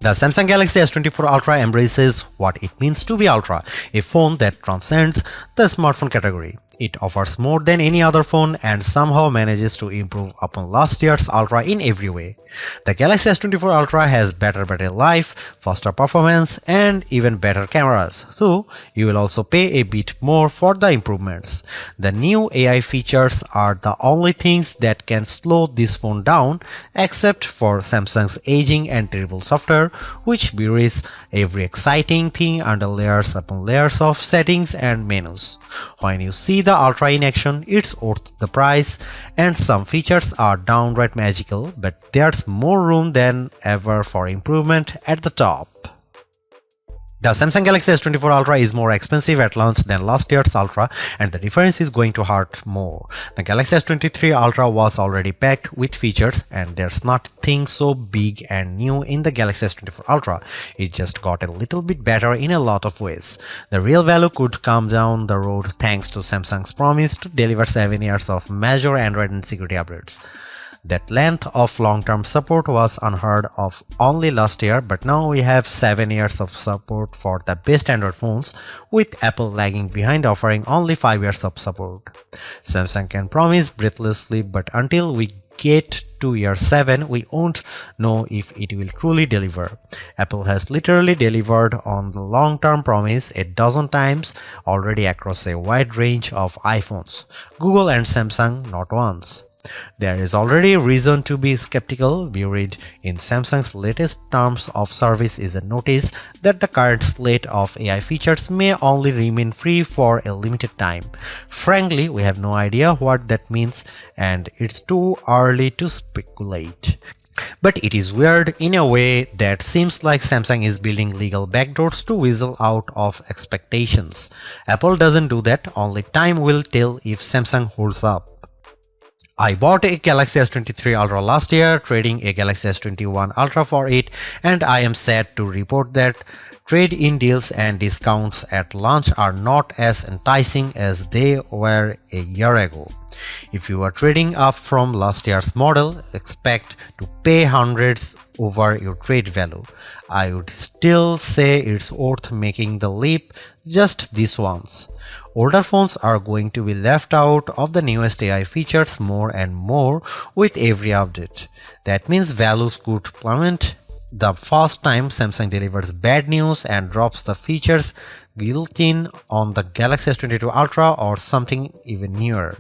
The Samsung Galaxy S24 Ultra embraces what it means to be Ultra, a phone that transcends the smartphone category. It offers more than any other phone and somehow manages to improve upon last year's Ultra in every way. The Galaxy S24 Ultra has better battery life, faster performance, and even better cameras, so you will also pay a bit more for the improvements. The new AI features are the only things that can slow this phone down, except for Samsung's aging and terrible software, which buries every exciting thing under layers upon layers of settings and menus. When you see the Ultra in action, it's worth the price, and some features are downright magical, but there's more room than ever for improvement at the top. The Samsung Galaxy S24 Ultra is more expensive at launch than last year's Ultra, and the difference is going to hurt more. The Galaxy S23 Ultra was already packed with features, and there's nothing so big and new in the Galaxy S24 Ultra. It just got a little bit better in a lot of ways. The real value could come down the road thanks to Samsung's promise to deliver 7 years of major Android and security updates. That length of long-term support was unheard of only last year, but now we have 7 years of support for the best Android phones, with Apple lagging behind offering only 5 years of support. Samsung can promise breathlessly, but until we get to year 7, we won't know if it will truly deliver. Apple has literally delivered on the long-term promise a dozen times already across a wide range of iPhones. Google and Samsung not once. There is already reason to be skeptical. Buried in Samsung's latest terms of service is a notice that the current slate of AI features may only remain free for a limited time. Frankly, we have no idea what that means, and it's too early to speculate. But it is weird in a way that seems like Samsung is building legal backdoors to weasel out of expectations. Apple doesn't do that, only time will tell if Samsung holds up. I bought a Galaxy S23 Ultra last year, trading a Galaxy S21 Ultra for it, and I am sad to report that trade-in deals and discounts at launch are not as enticing as they were a year ago. If you are trading up from last year's model, expect to pay hundreds over your trade value. I would still say it's worth making the leap just this once. Older phones are going to be left out of the newest AI features more and more with every update. That means values could plummet the first time Samsung delivers bad news and drops the features built-in on the Galaxy S22 Ultra or something even newer.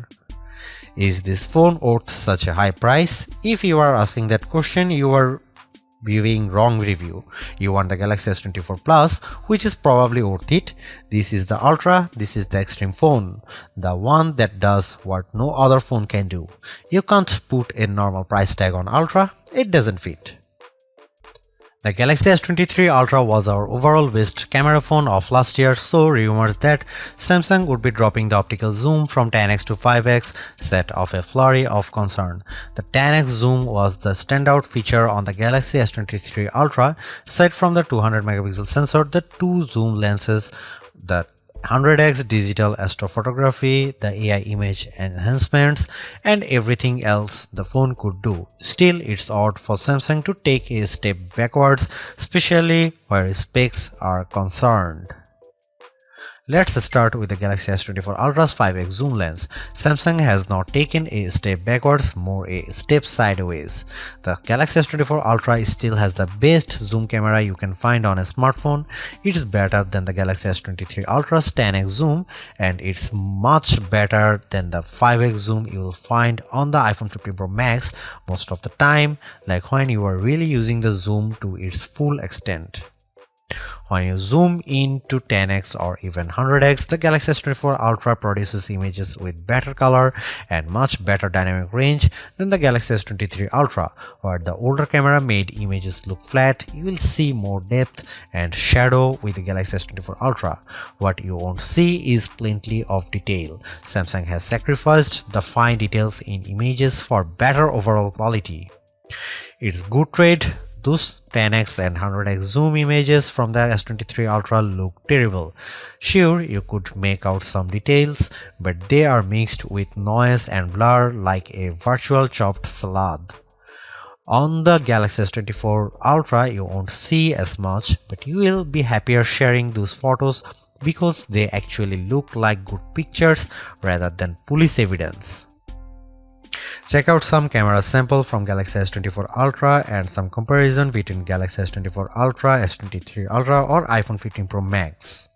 Is this phone worth such a high price? If you are asking that question, you are viewing wrong review. You want the Galaxy S24 Plus, which is probably worth it. This is the Ultra, this is the extreme phone, the one that does what no other phone can do. You can't put a normal price tag on Ultra, it doesn't fit. The Galaxy S23 Ultra was our overall best camera phone of last year, so rumors that Samsung would be dropping the optical zoom from 10x to 5x set off a flurry of concern. The 10x zoom was the standout feature on the Galaxy S23 Ultra. Aside from the 200 megapixel sensor, the two zoom lenses, the 100x digital astrophotography, the AI image enhancements, and everything else the phone could do. Still, it's odd for Samsung to take a step backwards, especially where specs are concerned. Let's start with the Galaxy S24 Ultra's 5x zoom lens. Samsung has not taken a step backwards, more a step sideways. The Galaxy S24 Ultra still has the best zoom camera you can find on a smartphone. It's better than the Galaxy S23 Ultra's 10x zoom, and it's much better than the 5x zoom you will find on the iPhone 15 Pro Max most of the time, like when you are really using the zoom to its full extent. When you zoom in to 10x or even 100x, the Galaxy S24 Ultra produces images with better color and much better dynamic range than the Galaxy S23 Ultra. Where the older camera made images look flat, you will see more depth and shadow with the Galaxy S24 Ultra. What you won't see is plenty of detail. Samsung has sacrificed the fine details in images for better overall quality. It's good trade. Those 10x and 100x zoom images from the S23 Ultra look terrible. Sure, you could make out some details, but they are mixed with noise and blur like a virtual chopped salad. On the Galaxy S24 Ultra, you won't see as much, but you will be happier sharing those photos because they actually look like good pictures rather than police evidence. Check out some camera sample from Galaxy S24 Ultra and some comparison between Galaxy S24 Ultra, S23 Ultra or iPhone 15 Pro Max.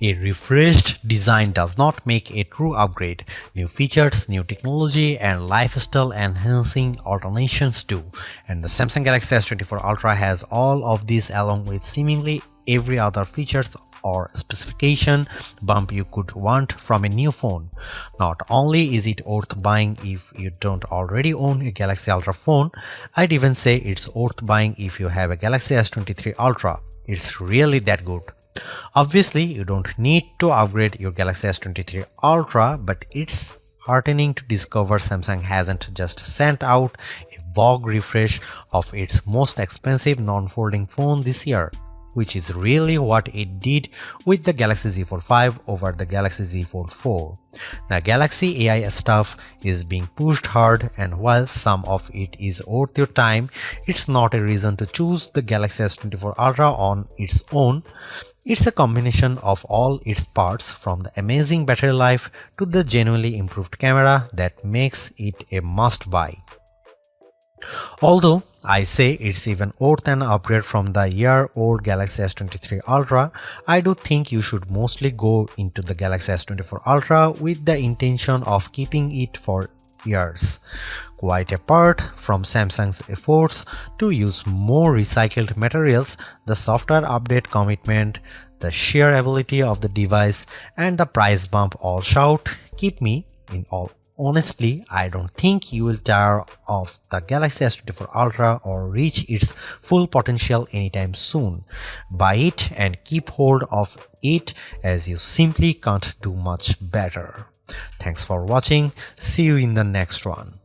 A refreshed design does not make a true upgrade. New features, new technology, and lifestyle enhancing alternations do. And the Samsung Galaxy S24 Ultra has all of these along with seemingly every other features or specification bump you could want from a new phone. Not only is it worth buying if you don't already own a Galaxy Ultra phone, I'd even say it's worth buying if you have a Galaxy S23 Ultra. It's really that good. Obviously, you don't need to upgrade your Galaxy S23 Ultra, but it's heartening to discover Samsung hasn't just sent out a vogue refresh of its most expensive non-folding phone this year, which is really what it did with the Galaxy Z Fold 5 over the Galaxy Z Fold 4. The Galaxy AI stuff is being pushed hard, and while some of it is worth your time, it's not a reason to choose the Galaxy S24 Ultra on its own. It's a combination of all its parts, from the amazing battery life to the genuinely improved camera, that makes it a must-buy. Although I say it's even worth an upgrade from the year-old Galaxy S23 Ultra, I do think you should mostly go into the Galaxy S24 Ultra with the intention of keeping it for years. Quite apart from Samsung's efforts to use more recycled materials, the software update commitment, the sheer ability of the device, and the price bump all shout, keep me in all. Honestly, I don't think you will tire of the Galaxy S24 Ultra or reach its full potential anytime soon. Buy it and keep hold of it, as you simply can't do much better. Thanks for watching. See you in the next one.